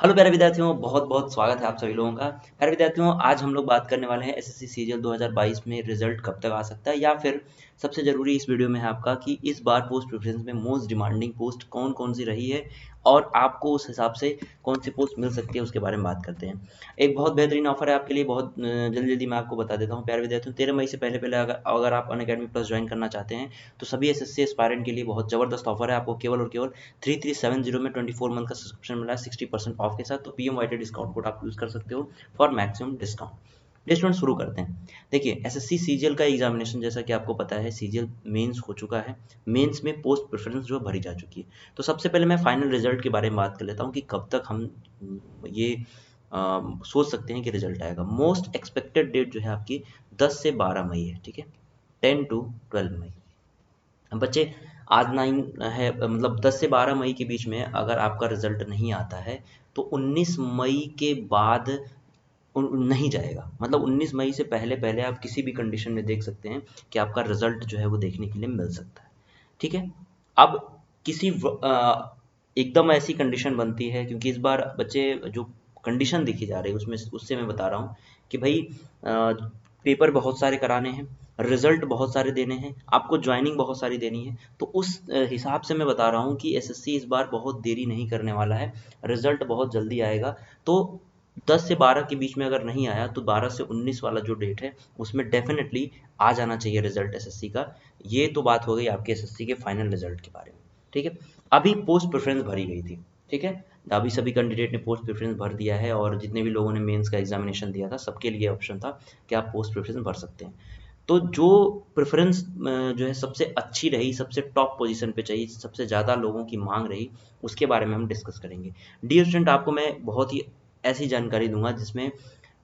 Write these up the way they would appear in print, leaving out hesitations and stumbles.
Hello प्यारे विद्यार्थियों, बहुत बहुत स्वागत है आप सभी लोगों का। प्यारे विद्यार्थियों, आज हम लोग बात करने वाले हैं एसएससी सीजीएल 2022 में रिजल्ट कब तक आ सकता है, या फिर सबसे ज़रूरी इस वीडियो में है आपका कि इस बार पोस्ट प्रेफरेंस में मोस्ट डिमांडिंग पोस्ट कौन कौन सी रही है और आपको उस हिसाब से कौन सी पोस्ट मिल सकती है उसके बारे में बात करते हैं। एक बहुत बेहतरीन ऑफर है आपके लिए, बहुत जल्दी जल्दी मैं आपको बता देता हूँ। प्यारे विद्यार्थियों, 13 मई से पहले पहले अगर आप अनअकैडमी प्लस ज्वाइन करना चाहते हैं तो सभी एसएससी एस्पायरेंट के लिए बहुत ज़बरदस्त ऑफर है। आपको केवल और केवल 3370 में 24 मंथ का सब्सक्रिप्शन मिला है 60% ऑफ के साथ। तो पीएम वाईटी डिस्काउंट कोड आप यूज कर सकते हो फॉर मैक्सिमम डिस्काउंट। स्टूडेंट शुरू करते हैं। देखिए, एसएससी सीजीएल का एग्जामिनेशन जैसा कि आपको पता है, सीजीएल मेंस हो चुका है। मेंस में पोस्ट प्रेफरेंस जो भरी जा चुकी है। तो सबसे पहले मैं फाइनल रिजल्ट के बारे में बात कर लेता हूँ कि कब तक हम ये सोच सकते हैं कि रिजल्ट आएगा। मोस्ट एक्सपेक्टेड डेट जो है आपकी 10 से 12 मई है, ठीक है, 10 to 12 मई। बच्चे, आज 9 है, मतलब 10 से 12 मई के बीच में अगर आपका रिजल्ट नहीं आता है तो 19 मई के बाद नहीं जाएगा। मतलब 19 मई से पहले पहले आप किसी भी कंडीशन में देख सकते हैं कि आपका रिजल्ट जो है वो देखने के लिए मिल सकता है, ठीक है। अब किसी एकदम ऐसी कंडीशन बनती है, क्योंकि इस बार बच्चे जो कंडीशन देखी जा रही है उसमें उससे मैं बता रहा हूँ कि भाई पेपर बहुत सारे कराने हैं, रिजल्ट बहुत सारे देने हैं, आपको ज्वाइनिंग बहुत सारी देनी है। तो उस हिसाब से मैं बता रहा हूँ कि एसएससी इस बार बहुत देरी नहीं करने वाला है, रिजल्ट बहुत जल्दी आएगा। तो 10 से 12 के बीच में अगर नहीं आया तो 12 से 19 वाला जो डेट है उसमें डेफिनेटली आ जाना चाहिए रिजल्ट एसएससी का। ये तो बात हो गई आपके एसएससी के फाइनल रिजल्ट के बारे में, ठीक है। अभी पोस्ट प्रेफरेंस भरी गई थी, ठीक है। अभी सभी कैंडिडेट ने पोस्ट प्रेफरेंस भर दिया है और जितने भी लोगों ने मेंस का एग्जामिनेशन दिया था सबके लिए ऑप्शन था कि आप पोस्ट प्रेफरेंस भर सकते हैं। तो जो प्रेफरेंस जो है सबसे अच्छी रही, सबसे टॉप पोजीशन पे चाहिए, सबसे ज़्यादा लोगों की मांग रही, उसके बारे में हम डिस्कस करेंगे। डियर स्टूडेंट, आपको मैं बहुत ही ऐसी जानकारी दूंगा जिसमें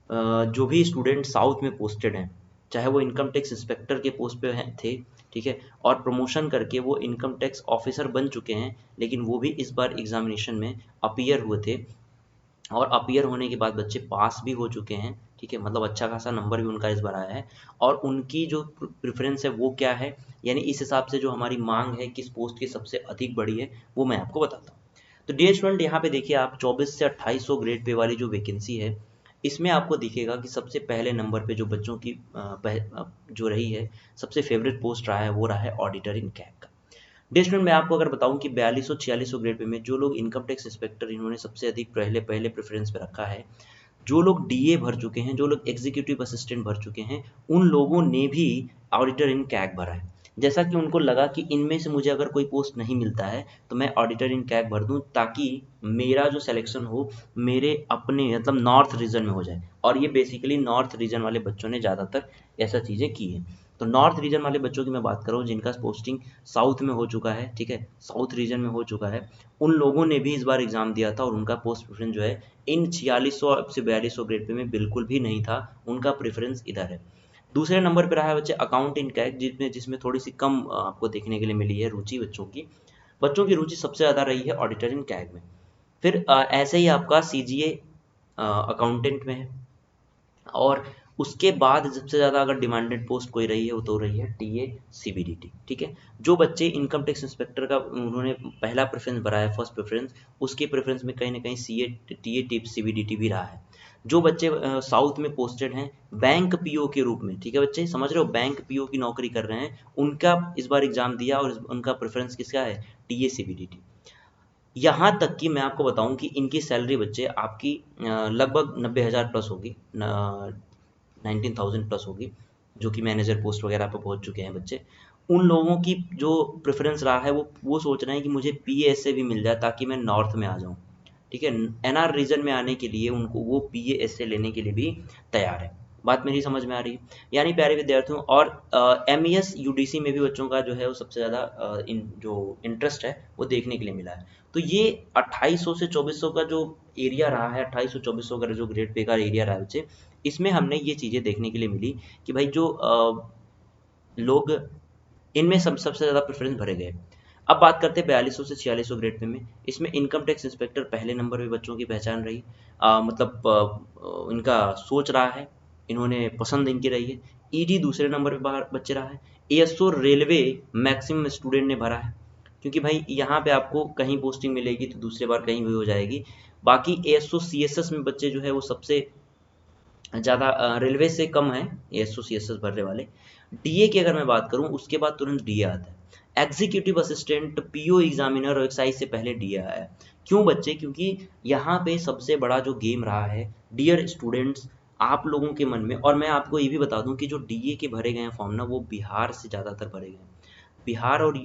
जो भी स्टूडेंट साउथ में पोस्टेड हैं, चाहे वो इनकम टैक्स इंस्पेक्टर के पोस्ट पे हैं थे, ठीक है, और प्रमोशन करके वो इनकम टैक्स ऑफिसर बन चुके हैं, लेकिन वो भी इस बार एग्जामिनेशन में अपीयर हुए थे और अपीयर होने के बाद बच्चे पास भी हो चुके हैं, ठीक है। मतलब अच्छा खासा नंबर भी उनका इस बार आया है। और उनकी जो प्रेफरेंस है वो क्या है, यानी इस हिसाब से जो हमारी मांग है किस पोस्ट की सबसे अधिक बढ़ी है, वो मैं आपको बताता हूँ। तो डियर स्टूडेंट, यहाँ पे देखिए आप 24 से 2800 ग्रेड पे वाली जो वैकेंसी है, इसमें आपको दिखेगा कि सबसे पहले नंबर पे जो बच्चों की जो रही है, सबसे फेवरेट पोस्ट रहा है वो रहा है ऑडिटर इन कैग का। डियर स्टूडेंट, मैं आपको अगर बताऊं कि 4200-4600 ग्रेड पे में जो लोग इनकम टैक्स इंस्पेक्टर इन्होंने सबसे अधिक पहले पहले प्रेफरेंस पे रखा है, जो लोग डीए भर चुके हैं, जो लोग एग्जीक्यूटिव असिस्टेंट भर चुके हैं, उन लोगों ने भी ऑडिटर इन कैग भरा है। जैसा कि उनको लगा कि इनमें से मुझे अगर कोई पोस्ट नहीं मिलता है तो मैं ऑडिटर इन कैग भर दूं, ताकि मेरा जो सिलेक्शन हो मेरे अपने मतलब नॉर्थ रीजन में हो जाए। और ये बेसिकली नॉर्थ रीजन वाले बच्चों ने ज़्यादातर ऐसा चीज़ें की हैं। तो नॉर्थ रीजन वाले बच्चों की मैं बात कर रहा हूँ जिनका पोस्टिंग साउथ में हो चुका है, ठीक है, साउथ रीजन में हो चुका है। उन लोगों ने भी इस बार एग्जाम दिया था और उनका पोस्ट प्रेफरेंस जो है इन 4600 से 4200 ग्रेड पे में बिल्कुल भी नहीं था, उनका प्रेफरेंस इधर है। दूसरे नंबर पे रहा है बच्चे अकाउंट इन कैग, जिसमें जिसमें थोड़ी सी कम आपको देखने के लिए मिली है रुचि बच्चों की रुचि सबसे ज़्यादा रही है ऑडिटर इन कैग में। फिर ऐसे ही आपका सीजीए अकाउंटेंट में है। और उसके बाद सबसे ज़्यादा अगर डिमांडेड पोस्ट कोई रही है वो तो रही है टीए सीबीडीटी, ठीक है। जो बच्चे इनकम टैक्स इंस्पेक्टर का उन्होंने पहला प्रेफरेंस भरा है, फर्स्ट प्रेफरेंस, उसके प्रेफरेंस में कहीं ना कहीं सीए टीए टीप सीबीडीटी भी रहा है। जो बच्चे साउथ में पोस्टेड हैं बैंक पीओ के रूप में, ठीक है बच्चे, समझ रहे हो, बैंक पीओ की नौकरी कर रहे हैं, उनका इस बार एग्जाम दिया और उनका प्रेफरेंस किसका है, टीए सीबीडीटी। यहाँ तक कि मैं आपको बताऊं कि इनकी सैलरी बच्चे आपकी लगभग 90,000 प्लस होगी, 19,000 प्लस होगी, जो कि मैनेजर पोस्ट वगैरह पे पहुंच चुके हैं बच्चे। उन लोगों की जो प्रेफरेंस रहा है वो सोच रहे हैं कि मुझे पीए से भी मिल जाए ताकि मैं नॉर्थ में आ जाऊं, ठीक है। एनआर रीजन में आने के लिए उनको वो पीए एसए लेने के लिए भी तैयार है। बात मेरी समझ में आ रही है? यानी प्यारे विद्यार्थियों, और एमईएस यूडीसी में भी बच्चों का जो है वो सबसे ज़्यादा जो इंटरेस्ट है वो देखने के लिए मिला है। तो ये 2800 से 2400 का जो एरिया रहा है, 2800-2400 का जो ग्रेड पे का एरिया रहा है बच्चे, इसमें हमने ये चीज़ें देखने के लिए मिली कि भाई जो लोग इनमें सबसे ज़्यादा प्रेफरेंस भरे गए। अब बात करते हैं 4200 से 4600 ग्रेड पे में। इसमें इनकम टैक्स इंस्पेक्टर पहले नंबर पे बच्चों की पहचान रही, मतलब इनका सोच रहा है, इन्होंने पसंद इनकी रही है। ईडी दूसरे नंबर पे बाहर बच्चे रहा है। एएसओ रेलवे मैक्सिमम स्टूडेंट ने भरा है, क्योंकि भाई यहाँ पे आपको कहीं पोस्टिंग मिलेगी तो दूसरे बार कहीं भी हो जाएगी। बाकी ASO CSS में बच्चे जो है वो सबसे ज़्यादा रेलवे से कम है ASO CSS भरने वाले। DA की अगर मैं बात करूँ उसके बाद तुरंत DA आता है। एग्जीक्यूटिव असिस्टेंट, PO एग्जामिनर और एक्साइज से पहले DA आया है। क्यों बच्चे? क्योंकि यहाँ पे सबसे बड़ा जो गेम रहा है डियर स्टूडेंट्स आप लोगों के मन में, और मैं आपको ये भी बता दूं कि जो DA के भरे गए हैं फॉर्म ना वो बिहार से ज़्यादातर भरे गए हैं। बिहार और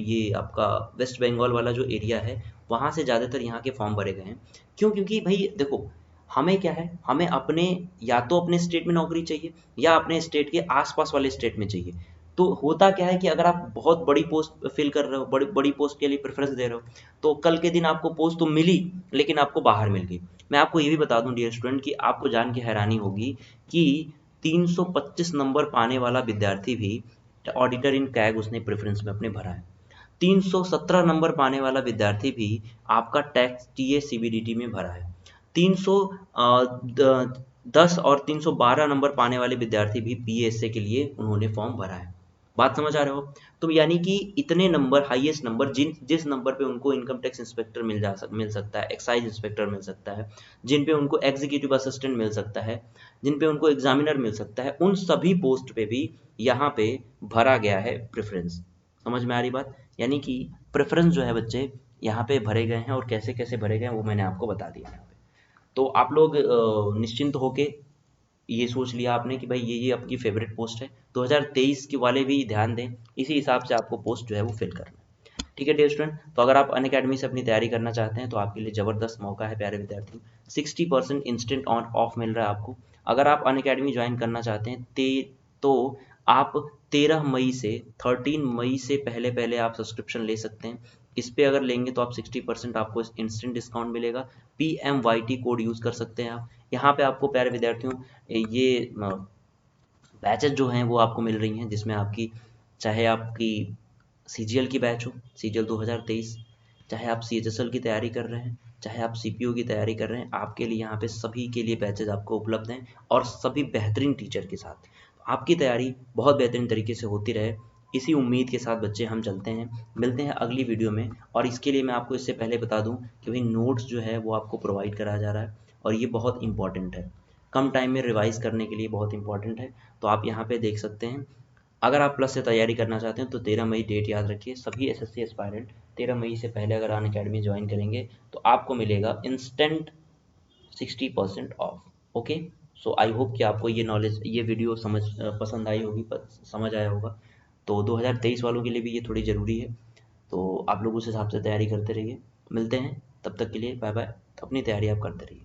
ये आपका वेस्ट बंगाल वाला जो एरिया है वहाँ से ज़्यादातर यहाँ के फॉर्म भरे गए हैं। क्यों? क्योंकि भाई देखो हमें क्या है, हमें अपने या तो अपने स्टेट में नौकरी चाहिए या अपने स्टेट के आसपास वाले स्टेट में चाहिए। तो होता क्या है कि अगर आप बहुत बड़ी पोस्ट फिल कर रहे हो, बड़ी बड़ी पोस्ट के लिए प्रेफरेंस दे रहे हो, तो कल के दिन आपको पोस्ट तो मिली लेकिन आपको बाहर मिल गई। मैं आपको ये भी बता दूं डियर स्टूडेंट कि आपको जान के हैरानी होगी कि 325 नंबर पाने वाला विद्यार्थी भी ऑडिटर इन कैग उसने प्रेफरेंस में अपने भरा है। 317 नंबर पाने वाला विद्यार्थी भी आपका टैक्स टीए सीबीडीटी में भरा है। 310 और 312 नंबर पाने वाले विद्यार्थी भी पीएसए के लिए उन्होंने फॉर्म भरा है। बात समझ आ रहे हो? तो यानी कि इतने नंबर, हाईएस्ट नंबर, जिस नंबर पे उनको इनकम टैक्स इंस्पेक्टर मिल सकता है, एक्साइज इंस्पेक्टर मिल सकता है, जिन पे उनको एग्जीक्यूटिव असिस्टेंट मिल सकता है, जिन पे उनको एग्जामिनर मिल सकता है, उन सभी पोस्ट पे भी यहाँ पे भरा गया है प्रेफरेंस। समझ में आ रही बात? यानी कि प्रेफरेंस जो है बच्चे यहाँ पे भरे गए हैं, और कैसे कैसे भरे गए हैं वो मैंने आपको बता दिया यहाँ पे। तो आप लोग निश्चिंत होके ये सोच लिया आपने कि भाई ये आपकी फेवरेट पोस्ट है, 2023 के वाले भी ध्यान दें, इसी हिसाब से आपको पोस्ट जो है वो फिल करना है। ठीक है डियर स्टूडेंट, तो अगर आप अनअकैडमी से अपनी तैयारी करना चाहते हैं तो आपके लिए ज़बरदस्त मौका है प्यारे विद्यार्थियों। 60% इंस्टेंट ऑन ऑफ मिल रहा है आपको। अगर आप अनअकैडमी ज्वाइन करना चाहते हैं तो आप 13 मई से 13 मई से पहले पहले आप सब्सक्रिप्शन ले सकते हैं। इस पे अगर लेंगे तो आप 60% आपको इंस्टेंट डिस्काउंट मिलेगा। PMYT कोड यूज़ कर सकते हैं आप। यहाँ पे आपको प्यारे विद्यार्थियों ये बैचेज जो हैं वो आपको मिल रही हैं, जिसमें आपकी चाहे आपकी CGL की बैच हो, CGL 2023, चाहे आप CHSL की तैयारी कर रहे हैं, चाहे आप CPO की तैयारी कर रहे हैं, आपके लिए यहाँ पे सभी के लिए बैचेज आपको उपलब्ध हैं, और सभी बेहतरीन टीचर के साथ। आपकी तैयारी बहुत बेहतरीन तरीके से होती रहे, इसी उम्मीद के साथ बच्चे हम चलते हैं। मिलते हैं अगली वीडियो में, और इसके लिए मैं आपको इससे पहले बता दूं कि भाई नोट्स जो है वो आपको प्रोवाइड कराया जा रहा है, और ये बहुत इंपॉर्टेंट है, कम टाइम में रिवाइज करने के लिए बहुत इंपॉर्टेंट है। तो आप यहाँ पे देख सकते हैं। अगर आप प्लस से तैयारी करना चाहते हैं तो 13 मई डेट याद रखिए। सभी एसएससी एस्पायरेंट 13 मई से पहले अगर अनअकैडमी ज्वाइन करेंगे तो आपको मिलेगा instant 60% of. Okay, so I hope कि आपको ये नॉलेज, ये वीडियो पसंद आई होगी, समझ आया होगा। तो 2023 वालों के लिए भी ये थोड़ी ज़रूरी है, तो आप लोग उस हिसाब से तैयारी करते रहिए। मिलते हैं, तब तक के लिए बाय बाय। अपनी तैयारी आप करते रहिए।